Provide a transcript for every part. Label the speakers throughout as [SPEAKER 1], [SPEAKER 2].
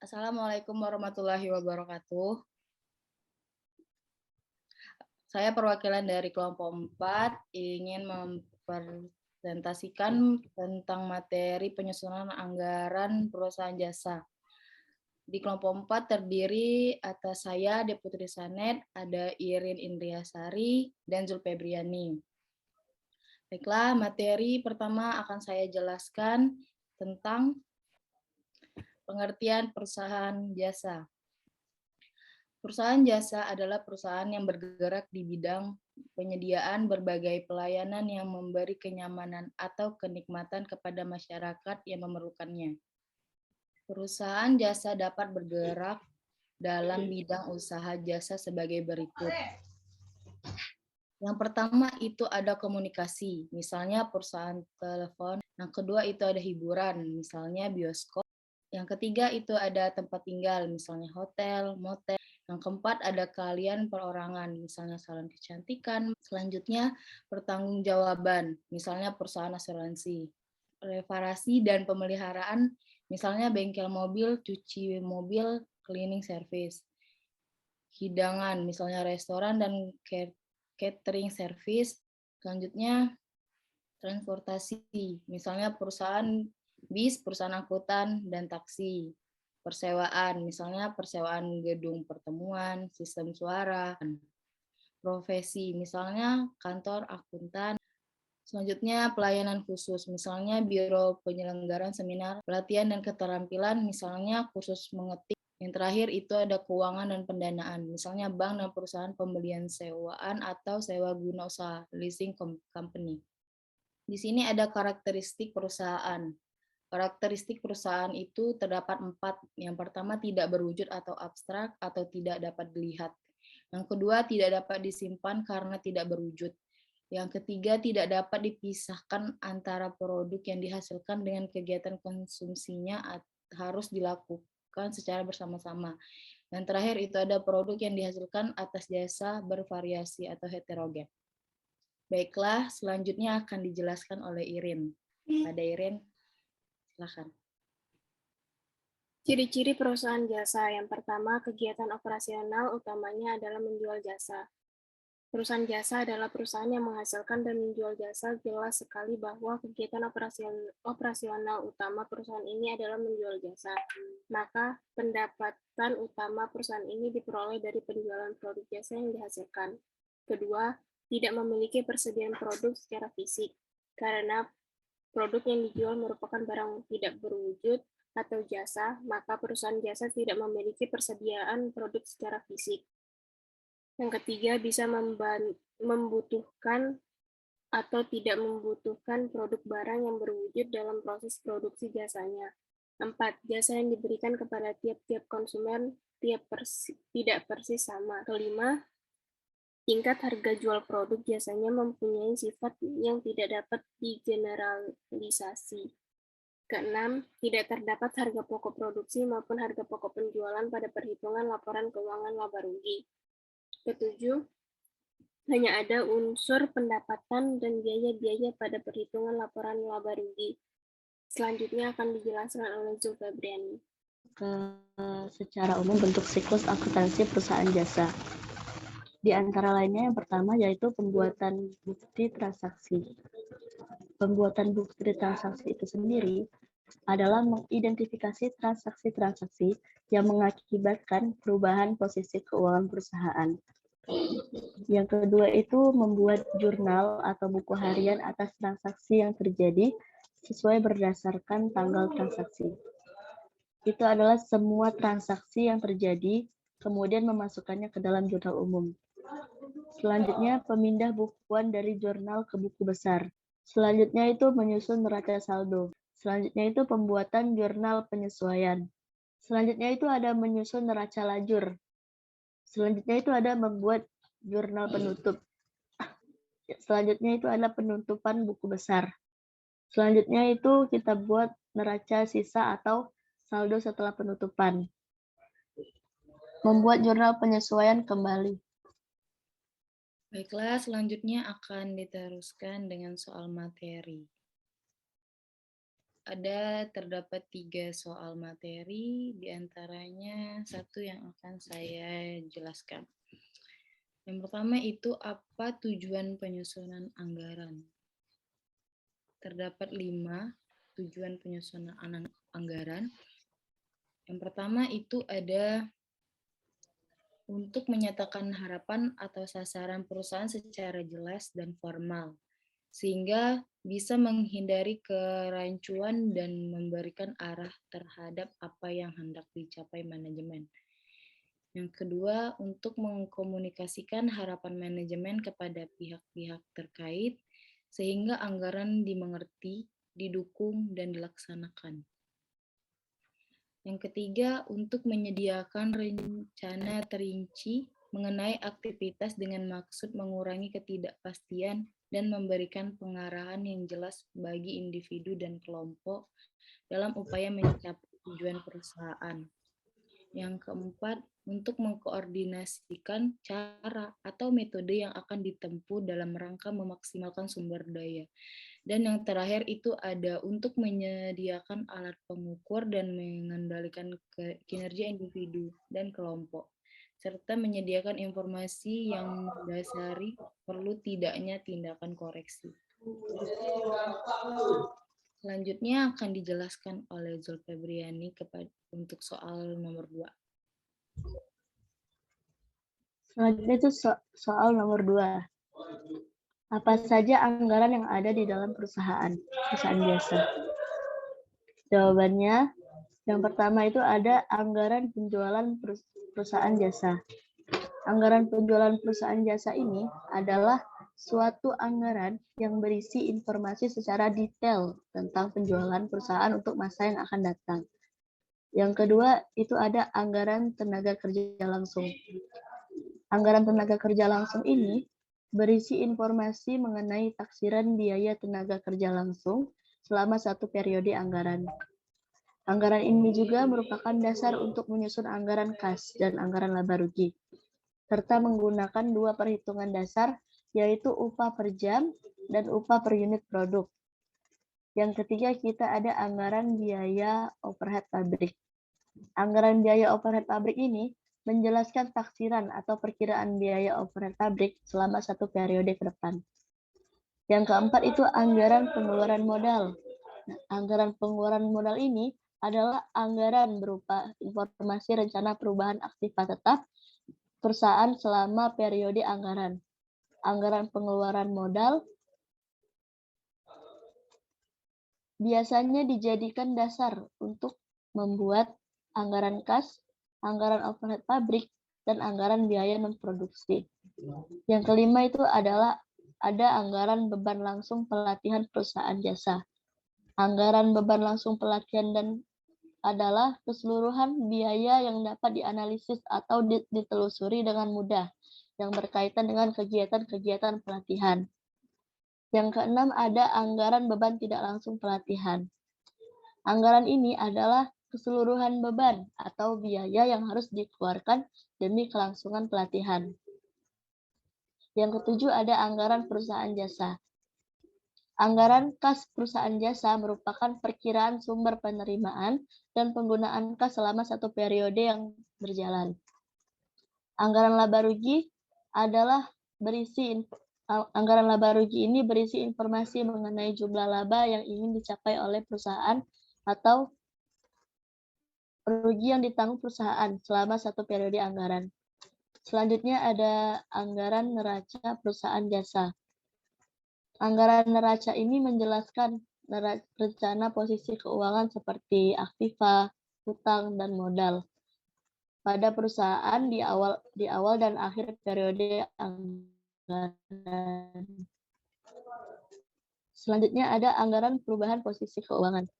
[SPEAKER 1] Assalamualaikum warahmatullahi wabarakatuh. Saya perwakilan dari kelompok 4 ingin mempresentasikan tentang materi penyusunan anggaran perusahaan jasa. Di kelompok 4 terdiri atas saya, Deputi Sanet, ada Irin Indriasari, dan Zulfebriani. Baiklah, materi pertama akan saya jelaskan tentang pengertian perusahaan jasa. Perusahaan jasa adalah perusahaan yang bergerak di bidang penyediaan berbagai pelayanan yang memberi kenyamanan atau kenikmatan kepada masyarakat yang memerlukannya. Perusahaan jasa dapat bergerak dalam bidang usaha jasa sebagai berikut. Yang pertama itu ada komunikasi, misalnya perusahaan telepon. Yang kedua itu ada hiburan, misalnya bioskop. Yang ketiga itu ada tempat tinggal, misalnya hotel, motel. Yang keempat ada keahlian perorangan, misalnya salon kecantikan. Selanjutnya pertanggungjawaban, misalnya perusahaan asuransi. Reparasi dan pemeliharaan, misalnya bengkel mobil, cuci mobil, cleaning service. Hidangan, misalnya restoran dan catering service. Selanjutnya transportasi, misalnya perusahaan bis, perusahaan angkutan, dan taksi. Persewaan, misalnya persewaan gedung pertemuan, sistem suara. Profesi, misalnya kantor akuntan. Selanjutnya pelayanan khusus, misalnya biro penyelenggaraan seminar, pelatihan dan keterampilan, misalnya kursus mengetik. Yang terakhir itu ada keuangan dan pendanaan, misalnya bank dan perusahaan pembelian sewaan atau sewa guna usaha, leasing company. Di sini ada karakteristik perusahaan. Karakteristik perusahaan itu terdapat 4. Yang pertama tidak berwujud atau abstrak atau tidak dapat dilihat. Yang kedua tidak dapat disimpan karena tidak berwujud. Yang ketiga tidak dapat dipisahkan antara produk yang dihasilkan dengan kegiatan konsumsinya harus dilakukan secara bersama-sama. Yang terakhir itu ada produk yang dihasilkan atas jasa bervariasi atau heterogen. Baiklah, selanjutnya akan dijelaskan oleh Irin. Ada Irin, silakan.
[SPEAKER 2] Ciri-ciri perusahaan jasa. Yang pertama, kegiatan operasional utamanya adalah menjual jasa. Perusahaan jasa adalah perusahaan yang menghasilkan dan menjual jasa. Jelas sekali bahwa kegiatan operasional utama perusahaan ini adalah menjual jasa. Maka pendapatan utama perusahaan ini diperoleh dari penjualan produk jasa yang dihasilkan. Kedua, tidak memiliki persediaan produk secara fisik, karena produk yang dijual merupakan barang tidak berwujud atau jasa, maka perusahaan jasa tidak memiliki persediaan produk secara fisik. Yang ketiga, bisa membutuhkan atau tidak membutuhkan produk barang yang berwujud dalam proses produksi jasanya. 4. Jasa yang diberikan kepada tiap-tiap konsumen tidak persis sama. Kelima, tingkat harga jual produk jasanya mempunyai sifat yang tidak dapat digeneralisasi. Keenam, tidak terdapat harga pokok produksi maupun harga pokok penjualan pada perhitungan laporan keuangan laba rugi. Ketujuh, hanya ada unsur pendapatan dan biaya-biaya pada perhitungan laporan laba rugi. Selanjutnya akan dijelaskan oleh Zulfebriani.
[SPEAKER 3] Secara umum bentuk siklus akuntansi perusahaan jasa. Di antara lainnya yang pertama yaitu pembuatan bukti transaksi. Pembuatan bukti transaksi itu sendiri adalah mengidentifikasi transaksi-transaksi yang mengakibatkan perubahan posisi keuangan perusahaan. Yang kedua itu membuat jurnal atau buku harian atas transaksi yang terjadi sesuai berdasarkan tanggal transaksi. Itu adalah semua transaksi yang terjadi, kemudian memasukkannya ke dalam jurnal umum. Selanjutnya, pemindah bukuan dari jurnal ke buku besar. Selanjutnya itu menyusun neraca saldo. Selanjutnya itu pembuatan jurnal penyesuaian. Selanjutnya itu ada menyusun neraca lajur. Selanjutnya itu ada membuat jurnal penutup. Selanjutnya itu adalah penutupan buku besar. Selanjutnya itu kita buat neraca sisa atau saldo setelah penutupan. Membuat jurnal penyesuaian kembali.
[SPEAKER 1] Baiklah, selanjutnya akan diteruskan dengan soal materi. terdapat 3 soal materi, diantaranya satu yang akan saya jelaskan. Yang pertama itu apa tujuan penyusunan anggaran? Terdapat 5 tujuan penyusunan anggaran. Yang pertama itu ada untuk menyatakan harapan atau sasaran perusahaan secara jelas dan formal, sehingga bisa menghindari kerancuan dan memberikan arah terhadap apa yang hendak dicapai manajemen. Yang kedua, untuk mengkomunikasikan harapan manajemen kepada pihak-pihak terkait, sehingga anggaran dimengerti, didukung, dan dilaksanakan. Yang ketiga, untuk menyediakan rencana terinci mengenai aktivitas dengan maksud mengurangi ketidakpastian dan memberikan pengarahan yang jelas bagi individu dan kelompok dalam upaya mencapai tujuan perusahaan. Yang keempat, untuk mengkoordinasikan cara atau metode yang akan ditempuh dalam rangka memaksimalkan sumber daya. Dan yang terakhir itu ada untuk menyediakan alat pengukur dan mengendalikan kinerja individu dan kelompok, serta menyediakan informasi yang mendasari perlu tidaknya tindakan koreksi. Selanjutnya akan dijelaskan oleh Zulfebriani untuk soal nomor 2.
[SPEAKER 3] Selanjutnya itu soal nomor 2. Apa saja anggaran yang ada di dalam perusahaan jasa? Jawabannya, yang pertama itu ada anggaran penjualan perusahaan jasa. Anggaran penjualan perusahaan jasa ini adalah suatu anggaran yang berisi informasi secara detail tentang penjualan perusahaan untuk masa yang akan datang. Yang kedua, itu ada anggaran tenaga kerja langsung. Anggaran tenaga kerja langsung ini berisi informasi mengenai taksiran biaya tenaga kerja langsung selama satu periode anggaran. Anggaran ini juga merupakan dasar untuk menyusun anggaran kas dan anggaran laba rugi, serta menggunakan 2 perhitungan dasar, yaitu upah per jam dan upah per unit produk. Yang ketiga, kita ada anggaran biaya overhead pabrik. Anggaran biaya overhead pabrik ini menjelaskan taksiran atau perkiraan biaya overhead pabrik selama satu periode ke depan. Yang keempat itu anggaran pengeluaran modal. Nah, anggaran pengeluaran modal ini adalah anggaran berupa informasi rencana perubahan aktiva tetap perusahaan selama periode anggaran. Anggaran pengeluaran modal biasanya dijadikan dasar untuk membuat anggaran kas, anggaran overhead pabrik, dan anggaran biaya non-produksi. Yang kelima itu adalah ada anggaran beban langsung pelatihan perusahaan jasa. Anggaran beban langsung pelatihan dan adalah keseluruhan biaya yang dapat dianalisis atau ditelusuri dengan mudah yang berkaitan dengan kegiatan-kegiatan pelatihan. Yang keenam ada anggaran beban tidak langsung pelatihan. Anggaran ini adalah keseluruhan beban atau biaya yang harus dikeluarkan demi kelangsungan pelatihan. Yang ketujuh ada anggaran perusahaan jasa. Anggaran kas perusahaan jasa merupakan perkiraan sumber penerimaan dan penggunaan kas selama satu periode yang berjalan. Anggaran laba rugi adalah anggaran laba rugi ini berisi informasi mengenai jumlah laba yang ingin dicapai oleh perusahaan atau rugi yang ditanggung perusahaan selama satu periode anggaran. Selanjutnya ada anggaran neraca perusahaan jasa. Anggaran neraca ini menjelaskan rencana posisi keuangan seperti aktiva, hutang, dan modal pada perusahaan di awal dan akhir periode anggaran. Selanjutnya ada anggaran perubahan posisi keuangan.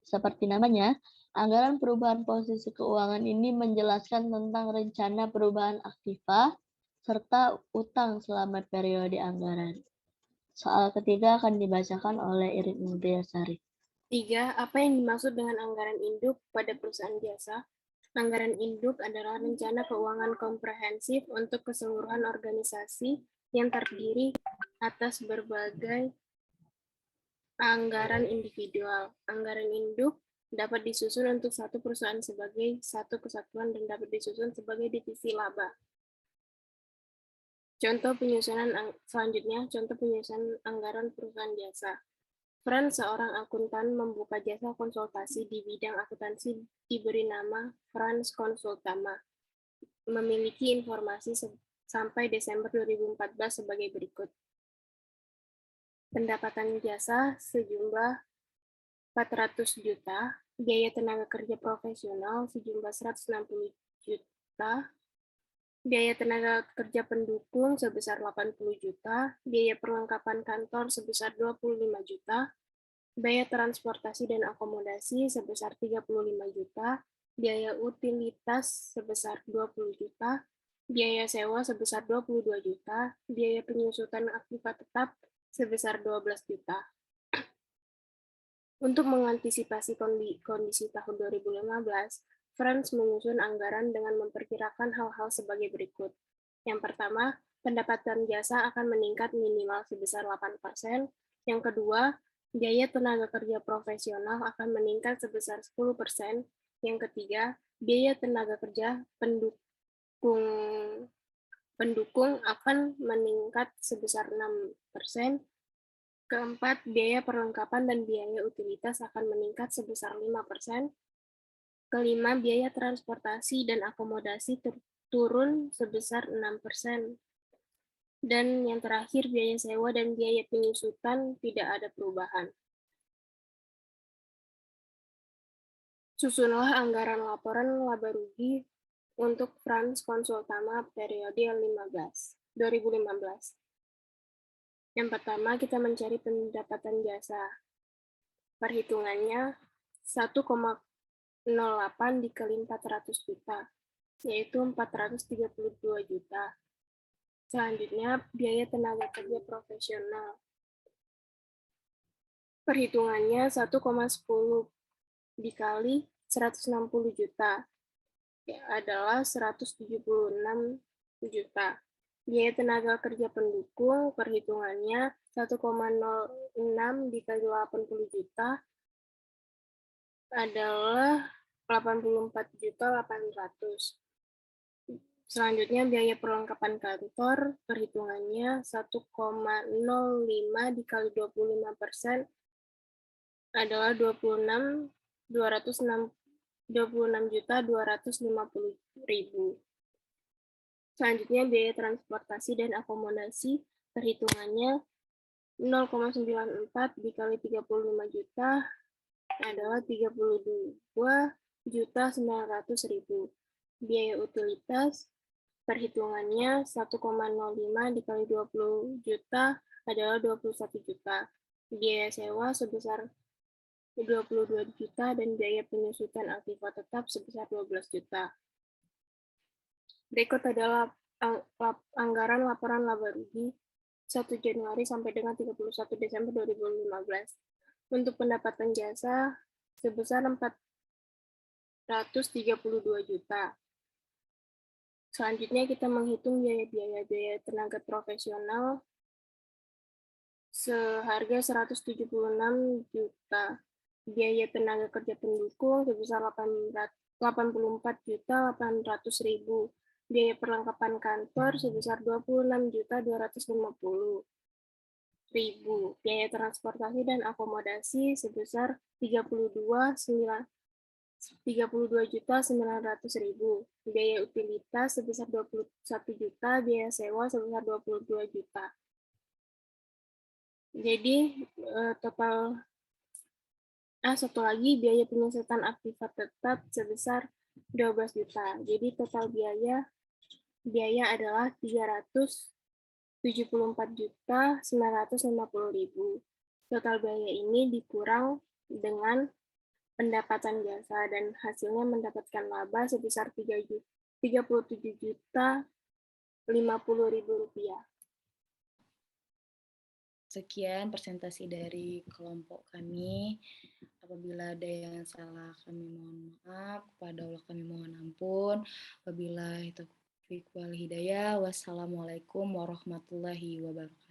[SPEAKER 3] Seperti namanya, anggaran perubahan posisi keuangan ini menjelaskan tentang rencana perubahan aktiva serta utang selama periode anggaran. Soal ketiga akan dibacakan oleh Irin Indriasari.
[SPEAKER 2] 3. Apa yang dimaksud dengan anggaran induk pada perusahaan jasa? Anggaran induk adalah rencana keuangan komprehensif untuk keseluruhan organisasi yang terdiri atas berbagai Anggaran individual. Anggaran induk dapat disusun untuk satu perusahaan sebagai satu kesatuan dan dapat disusun sebagai divisi laba. Contoh penyusunan selanjutnya, contoh penyusunan anggaran perusahaan jasa. Franz, seorang akuntan, membuka jasa konsultasi di bidang akuntansi diberi nama Franz Konsultama. Memiliki informasi sampai Desember 2014 sebagai berikut. Pendapatan jasa sejumlah 400 juta, biaya tenaga kerja profesional sejumlah 160 juta, biaya tenaga kerja pendukung sebesar 80 juta, biaya perlengkapan kantor sebesar 25 juta, biaya transportasi dan akomodasi sebesar 35 juta, biaya utilitas sebesar 20 juta, biaya sewa sebesar 22 juta, biaya penyusutan aktiva tetap sebesar 12 juta. Untuk mengantisipasi kondisi tahun 2015, Franz menyusun anggaran dengan memperkirakan hal-hal sebagai berikut. Yang pertama, pendapatan jasa akan meningkat minimal sebesar 8%. Yang kedua, biaya tenaga kerja profesional akan meningkat sebesar 10%. Yang ketiga, biaya tenaga kerja pendukung akan meningkat sebesar 6%. Keempat, biaya perlengkapan dan biaya utilitas akan meningkat sebesar 5%. Kelima, biaya transportasi dan akomodasi turun sebesar 6%. Dan yang terakhir, biaya sewa dan biaya penyusutan tidak ada perubahan. Susunlah anggaran laporan laba rugi untuk Franz Konsultama periode 2015. Yang pertama, kita mencari pendapatan jasa. Perhitungannya 1,08 dikali 400 juta, yaitu 432 juta. Selanjutnya, biaya tenaga kerja profesional. Perhitungannya 1,10 dikali 160 juta, adalah 176 juta. Biaya tenaga kerja pendukung, perhitungannya 1,06 dikali 80 juta, adalah 84.800.000. Selanjutnya, biaya perlengkapan kantor, perhitungannya 1,05 dikali 25% adalah 26.250.000. Selanjutnya, biaya transportasi dan akomodasi, perhitungannya 0,94 dikali 35 juta adalah 32.900.000. Biaya utilitas, perhitungannya 1,05 dikali 20 juta adalah 21 juta. Biaya sewa sebesar 22 juta dan biaya penyusutan aktiva tetap sebesar 12 juta. Berikut adalah anggaran laporan laba rugi 1 Januari sampai dengan 31 Desember 2015. Untuk pendapatan jasa sebesar 432 juta. Selanjutnya kita menghitung biaya tenaga profesional seharga 176 juta. Biaya tenaga kerja pendukung sebesar 84.800.000. Biaya perlengkapan kantor sebesar 26.250.000. Biaya transportasi dan akomodasi sebesar 32.900.000. Biaya utilitas sebesar 21 juta, biaya sewa sebesar 22 juta. Jadi total satu lagi biaya penyusutan aktiva tetap sebesar 12 juta. Jadi total biaya adalah 374.950.000. Total biaya ini dikurang dengan pendapatan jasa dan hasilnya mendapatkan laba sebesar 37.050.000 rupiah.
[SPEAKER 1] Sekian presentasi dari kelompok kami. Apabila ada yang salah kami mohon maaf, kepada Allah kami mohon ampun. Wabillahi taufiq wal hidayah. Wassalamualaikum warahmatullahi wabarakatuh.